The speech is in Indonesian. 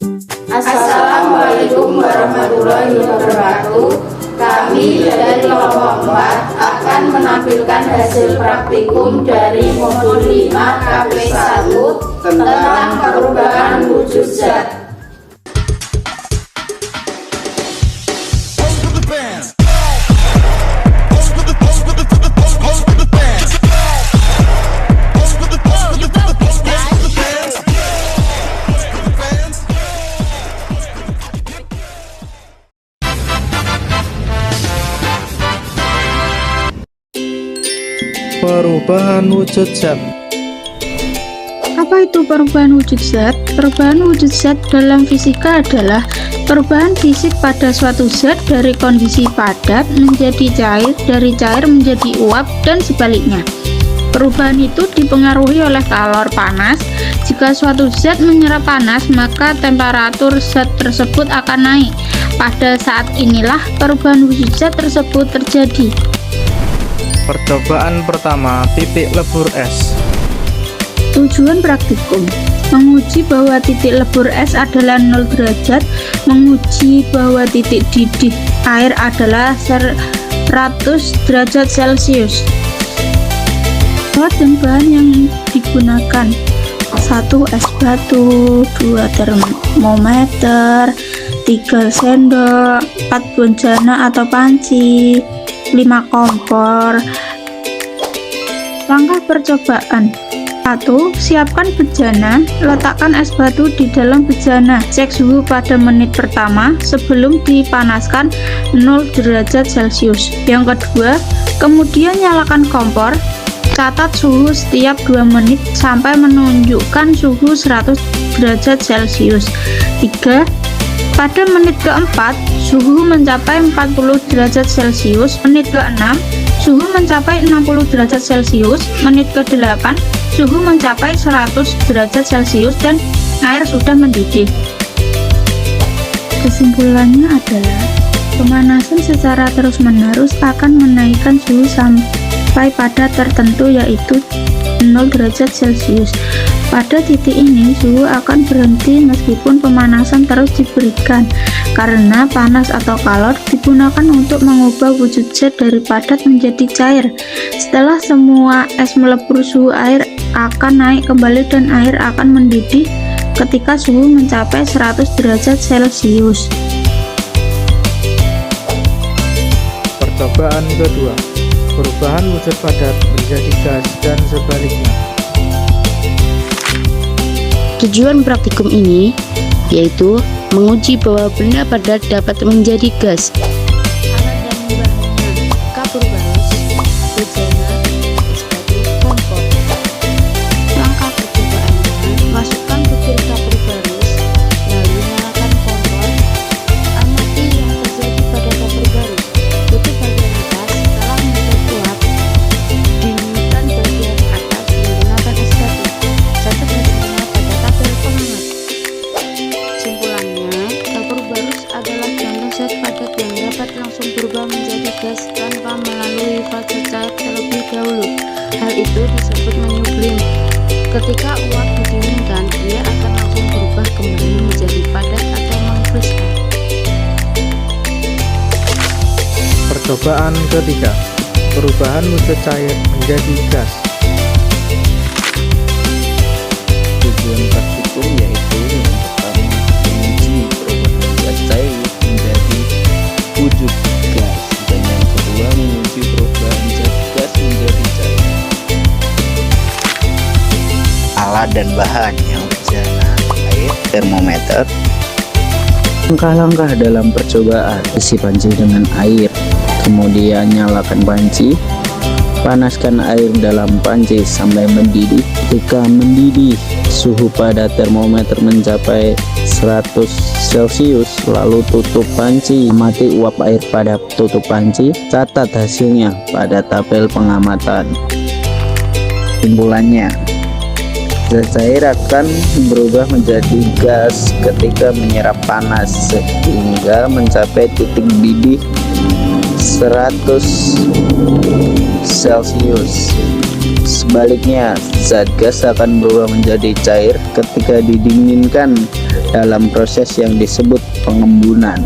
Assalamualaikum warahmatullahi wabarakatuh. Kami dari kelompok 4 akan menampilkan hasil praktikum dari modul 5 KP1 tentang perubahan wujud zat. Perubahan wujud zat. Apa itu perubahan wujud zat? Perubahan wujud zat dalam fisika adalah perubahan fisik pada suatu zat dari kondisi padat menjadi cair, dari cair menjadi uap, dan sebaliknya. Perubahan itu dipengaruhi oleh kalor panas. Jika suatu zat menyerap panas, maka temperatur zat tersebut akan naik. Pada saat inilah perubahan wujud zat tersebut terjadi. Percobaan pertama, titik lebur es. Tujuan praktikum: menguji bahwa titik lebur es adalah 0 derajat, menguji bahwa titik didih air adalah 100 derajat Celcius. Alat dan bahan yang digunakan: 1 es batu, 2 termometer, 3 sendok, 4 bonjana atau panci, 5 kompor. Langkah percobaan: 1. Siapkan bejana. Letakkan es batu di dalam bejana. Cek suhu pada menit pertama sebelum dipanaskan 0 derajat Celcius. Yang kedua, kemudian nyalakan kompor. Catat suhu setiap 2 menit sampai menunjukkan suhu 100 derajat Celcius. 3. Pada menit keempat, suhu mencapai 40 derajat Celcius. Menit ke-6, suhu mencapai 60 derajat Celcius. Menit ke-8, suhu mencapai 100 derajat Celcius dan air sudah mendidih. Kesimpulannya adalah pemanasan secara terus-menerus akan menaikkan suhu sampai pada tertentu, yaitu 0 derajat Celcius. Pada titik ini suhu akan berhenti meskipun pemanasan terus diberikan, karena panas atau kalor digunakan untuk mengubah wujud zat dari padat menjadi cair. Setelah semua es melebur, suhu air akan naik kembali dan air akan mendidih ketika suhu mencapai 100 derajat Celcius. Percobaan kedua, perubahan wujud padat menjadi gas dan sebaliknya. Tujuan praktikum ini yaitu menguji bahwa benda padat dapat menjadi gas. Alat dan bahannya: kapur barus, bejana, es batu, kompor. Langkah percobaannya: masukkan butir kapur barus, lalu nyalakan kompor. Amati yang terjadi pada kapur barus. Tutup bagian atas setelah menyedot uap. Dinginkan bagian atas menggunakan es batu. Catat hasilnya pada tabel pengamat. Kesimpulannya, kapur barus adalah contoh zat padat yang dapat langsung berubah menjadi gas tanpa melalui fase cair terlebih dahulu. Hal itu disebut menyublim. Ketika uap didinginkan, ia akan langsung berubah kembali menjadi padat atau mengkristal. Percobaan ketiga, perubahan wujud cair menjadi gas. Tujuan praktikum yaitu yang pertama, menguji perubahan zat cair menjadi wujud gas, dan yang kedua, menguji perubahan zat gas menjadi cair. Alat dan bahan yang bejana, air, termometer. Langkah-langkah dalam percobaan: isi panci dengan air, kemudian nyalakan panci. Panaskan air dalam panci sampai mendidih. Ketika mendidih, suhu pada termometer mencapai 100 Celcius, lalu tutup panci. Amati uap air pada tutup panci. Catat hasilnya pada tabel pengamatan. Kesimpulannya, zat cair akan berubah menjadi gas ketika menyerap panas sehingga mencapai titik didih 100 Celcius. Sebaliknya, zat gas akan berubah menjadi cair ketika didinginkan dalam proses yang disebut pengembunan.